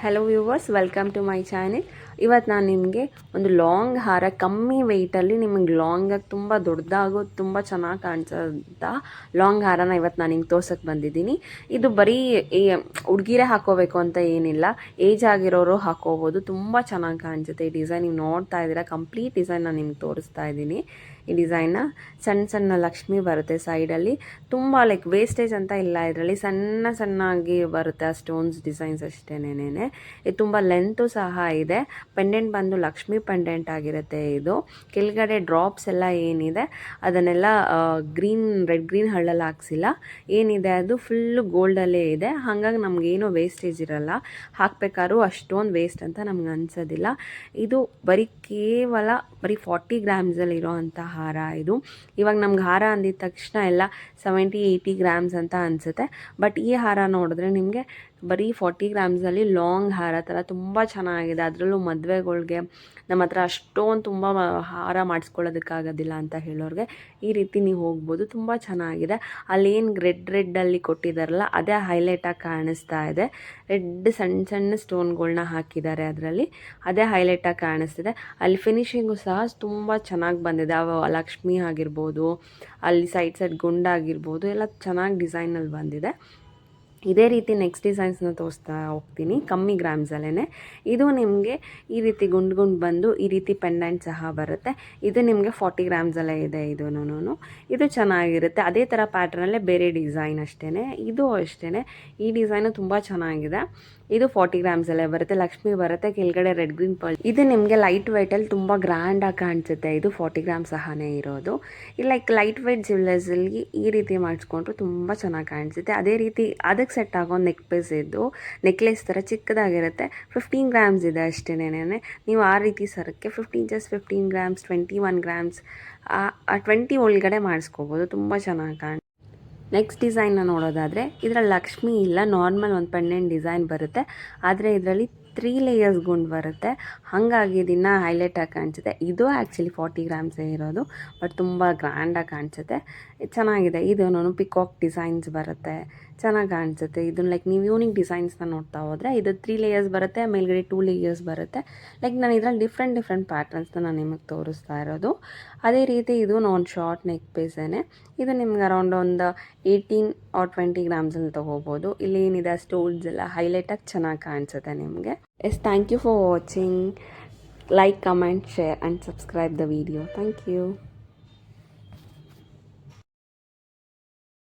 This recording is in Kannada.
Hello viewers, welcome to my channel. ಇವತ್ತು ನಾನು ನಿಮಗೆ ಒಂದು ಲಾಂಗ್ ಹಾರ ಕಮ್ಮಿ ವೆಯ್ಟಲ್ಲಿ ನಿಮಗೆ ಲಾಂಗಾಗಿ ತುಂಬ ದೊಡ್ಡದಾಗೋ ತುಂಬ ಚೆನ್ನಾಗಿ ಕಾಣಿಸೋಂಥ ಲಾಂಗ್ ಹಾರನ ಇವತ್ತು ನಾನು ನಿಮ್ಗೆ ತೋರ್ಸೋಕ್ಕೆ ಬಂದಿದ್ದೀನಿ. ಇದು ಬರೀ ಹುಡುಗಿರೇ ಹಾಕೋಬೇಕು ಅಂತ ಏನಿಲ್ಲ, ಏಜ್ ಆಗಿರೋರು ಹಾಕೋಬೋದು. ತುಂಬ ಚೆನ್ನಾಗಿ ಕಾಣಿಸುತ್ತೆ ಈ ಡಿಸೈನ್. ನೀವು ನೋಡ್ತಾ ಇದ್ದೀರಾ, ಕಂಪ್ಲೀಟ್ ಡಿಸೈನ್ ನಾನು ನಿಮ್ಗೆ ತೋರಿಸ್ತಾ ಇದ್ದೀನಿ. ಈ ಡಿಸೈನ್ನ ಸಣ್ಣ ಸಣ್ಣ ಲಕ್ಷ್ಮಿ ಬರುತ್ತೆ ಸೈಡಲ್ಲಿ. ತುಂಬ ಲೈಕ್ ವೇಸ್ಟೇಜ್ ಅಂತ ಇಲ್ಲ, ಇದರಲ್ಲಿ ಸಣ್ಣ ಸಣ್ಣಾಗಿ ಬರುತ್ತೆ ಆ ಸ್ಟೋನ್ಸ್ ಡಿಸೈನ್ಸ್ ಅಷ್ಟೇನೇನೆ. ಇದು ತುಂಬ ಲೆಂತು ಸಹ ಇದೆ. ಪೆಂಡೆಂಟ್ ಬಂದು ಲಕ್ಷ್ಮಿ ಪೆಂಡೆಂಟ್ ಆಗಿರುತ್ತೆ. ಇದು ಕೆಳಗಡೆ ಡ್ರಾಪ್ಸ್ ಎಲ್ಲ ಏನಿದೆ ಅದನ್ನೆಲ್ಲ ರೆಡ್ ಗ್ರೀನ್ ಹಳ್ಳಲ್ಲಿ ಹಾಕ್ಸಿಲ್ಲ, ಏನಿದೆ ಅದು ಫುಲ್ಲು ಗೋಲ್ಡಲ್ಲೇ ಇದೆ. ಹಾಗಾಗಿ ನಮಗೇನು ವೇಸ್ಟೇಜ್ ಇರಲ್ಲ, ಹಾಕಬೇಕಾದ್ರೂ ಅಷ್ಟೊಂದು ವೇಸ್ಟ್ ಅಂತ ನಮ್ಗೆ ಅನ್ಸೋದಿಲ್ಲ. ಇದು ಕೇವಲ 40 ಗ್ರಾಮ್ಸಲ್ಲಿ ಇರೋವಂಥ ಹಾರ ಇದು. ಇವಾಗ ನಮ್ಗೆ ಹಾರ ಅಂದಿದ ತಕ್ಷಣ ಎಲ್ಲ 70-80 ಗ್ರಾಮ್ಸ್ ಅಂತ ಅನಿಸುತ್ತೆ, ಬಟ್ ಈ ಹಾರ ನೋಡಿದ್ರೆ ನಿಮಗೆ ಬರೀ 40 ಗ್ರಾಮ್ಸಲ್ಲಿ ಲಾಂಗ್ ಹಾರ ಥರ ತುಂಬ ಚೆನ್ನಾಗಿದೆ. ಅದರಲ್ಲೂ ಮದುವೆಗಳ್ಗೆ ನಮ್ಮ ಹತ್ರ ಅಷ್ಟೊಂದು ತುಂಬ ಹಾರ ಮಾಡಿಸ್ಕೊಳ್ಳೋದಕ್ಕಾಗೋದಿಲ್ಲ ಅಂತ ಹೇಳೋರಿಗೆ ಈ ರೀತಿ ನೀವು ಹೋಗ್ಬೋದು. ತುಂಬ ಚೆನ್ನಾಗಿದೆ. ಅಲ್ಲೇನು ರೆಡ್ಡಲ್ಲಿ ಕೊಟ್ಟಿದ್ದಾರಲ್ಲ ಅದೇ ಹೈಲೈಟಾಗಿ ಕಾಣಿಸ್ತಾ ಇದೆ. ಸಣ್ಣ ಸಣ್ಣ ಸ್ಟೋನ್ಗಳನ್ನ ಹಾಕಿದ್ದಾರೆ ಅದರಲ್ಲಿ, ಅದೇ ಹೈಲೈಟಾಗಿ ಕಾಣಿಸ್ತಿದೆ. ಅಲ್ಲಿ ಫಿನಿಶಿಂಗು ಸಹ ತುಂಬ ಚೆನ್ನಾಗಿ ಬಂದಿದೆ. ಲಕ್ಷ್ಮಿ ಆಗಿರ್ಬೋದು, ಅಲ್ಲಿ ಸೈಡ್ ಗುಂಡಾಗಿರ್ಬೋದು, ಎಲ್ಲ ಚೆನ್ನಾಗಿ ಡಿಸೈನಲ್ಲಿ ಬಂದಿದೆ. ಇದೇ ರೀತಿ ನೆಕ್ಸ್ಟ್ ಡಿಸೈನ್ಸ್ನ ತೋರಿಸ್ತಾ ಹೋಗ್ತೀನಿ ಕಮ್ಮಿ ಗ್ರಾಮ್ಸಲ್ಲೇ. ಇದು ನಿಮಗೆ ಈ ರೀತಿ ಗುಂಡು ಬಂದು ಈ ರೀತಿ ಪೆಂಡೆಂಟ್ ಸಹ ಬರುತ್ತೆ. ಇದು ನಿಮಗೆ 40 ಗ್ರಾಮ್ಸಲ್ಲೇ ಇದೆ. ಇದು ಚೆನ್ನಾಗಿರುತ್ತೆ. ಅದೇ ಥರ ಪ್ಯಾಟ್ರನಲ್ಲೇ ಬೇರೆ ಡಿಸೈನ್ ಅಷ್ಟೇ. ಇದು ಅಷ್ಟೇ, ಈ ಡಿಸೈನು ತುಂಬ ಚೆನ್ನಾಗಿದೆ. ಇದು 40 ಗ್ರಾಮ್ಸಲ್ಲೇ ಬರುತ್ತೆ. ಲಕ್ಷ್ಮಿ ಬರುತ್ತೆ, ಕೆಳಗಡೆ ರೆಡ್ ಗ್ರೀನ್ ಪರ್ಲ್. ಇದು ನಿಮಗೆ ಲೈಟ್ ವೆಯ್ಟಲ್ಲಿ ತುಂಬ ಗ್ರ್ಯಾಂಡಾಗಿ ಕಾಣಿಸುತ್ತೆ. ಇದು 40 ಗ್ರಾಮ್ ಸಹನೇ ಇರೋದು. ಲೈಟ್ ವೆಯ್ಟ್ ಜ್ಯುವೆಲ್ಲರ್ಸಲ್ಲಿ ಈ ರೀತಿ ಮಾಡಿಸ್ಕೊಂಡ್ರು ತುಂಬ ಚೆನ್ನಾಗಿ ಕಾಣಿಸುತ್ತೆ. ಅದೇ ರೀತಿ ಅದಕ್ಕೆ ಸೆಟ್ ಆಗೋ ನೆಕ್ಲೆಸ್ ಥರ ಚಿಕ್ಕದಾಗಿರುತ್ತೆ. 15 ಗ್ರಾಮ್ಸ್ ಇದೆ ಅಷ್ಟೇನೇನೆ. ನೀವು ಆ ರೀತಿ ಸರಕ್ಕೆ 15 ಗ್ರಾಮ್ಸ್, 21 ಗ್ರಾಮ್ಸ್, 20 ಒಳಗಡೆ ಮಾಡಿಸ್ಕೋಬೋದು. ತುಂಬ ಚೆನ್ನಾಗಿ ನೆಕ್ಸ್ಟ್ ಡಿಸೈನ್ನ ನೋಡೋದಾದರೆ ಇದರಲ್ಲಿ ಲಕ್ಷ್ಮಿ ಇಲ್ಲ, ನಾರ್ಮಲ್ ಒಂದು ಪೆಂಡೆಂಟ್ ಡಿಸೈನ್ ಬರುತ್ತೆ. ಆದರೆ ಇದರಲ್ಲಿ 3 ಲೇಯರ್ಸ್ ಗುಂಡು ಬರುತ್ತೆ, ಹಾಗಾಗಿ ಇದನ್ನು ಹೈಲೈಟಾಗಿ ಕಾಣಿಸುತ್ತೆ. ಇದು ಆ್ಯಕ್ಚುಲಿ 40 ಗ್ರಾಮ್ಸೇ ಇರೋದು, ಬಟ್ ತುಂಬ ಗ್ರ್ಯಾಂಡಾಗಿ ಕಾಣಿಸುತ್ತೆ. ಚೆನ್ನಾಗಿದೆ. ಇದು ಪಿಕಾಕ್ ಡಿಸೈನ್ಸ್ ಬರುತ್ತೆ, ಚೆನ್ನಾಗಿ ಕಾಣಿಸುತ್ತೆ. ಇದನ್ನು ನೀವು ಯೂನಿಕ್ ಡಿಸೈನ್ಸ್ನ ನೋಡ್ತಾ ಹೋದರೆ ಇದು 3 ಲೇಯರ್ಸ್ ಬರುತ್ತೆ, ಮೇಲ್ಗಡೆ 2 ಲೇಯರ್ಸ್ ಬರುತ್ತೆ. ನಾನು ಇದರಲ್ಲಿ ಡಿಫ್ರೆಂಟ್ ಪ್ಯಾಟ್ರನ್ಸ್ನ ನಾನು ನಿಮಗೆ ತೋರಿಸ್ತಾ ಇರೋದು. ಅದೇ ರೀತಿ ಇದು ಶಾರ್ಟ್ ನೆಕ್ ಪೀಸೇನೆ. ಇದು ನಿಮ್ಗೆ ಅರೌಂಡ್ ಒಂದು 18 or 20 ಗ್ರಾಮ್ಸಲ್ಲಿ ತೊಗೋಬೋದು. ಇಲ್ಲಿ ಏನಿದೆ ಸ್ಟೋನ್ಸ್ ಎಲ್ಲ ಹೈಲೈಟಾಗಿ ಚೆನ್ನಾಗಿ ಕಾಣಿಸುತ್ತೆ ನಿಮಗೆ. Thank you for watching. Like, comment, share and subscribe the video. Thank you.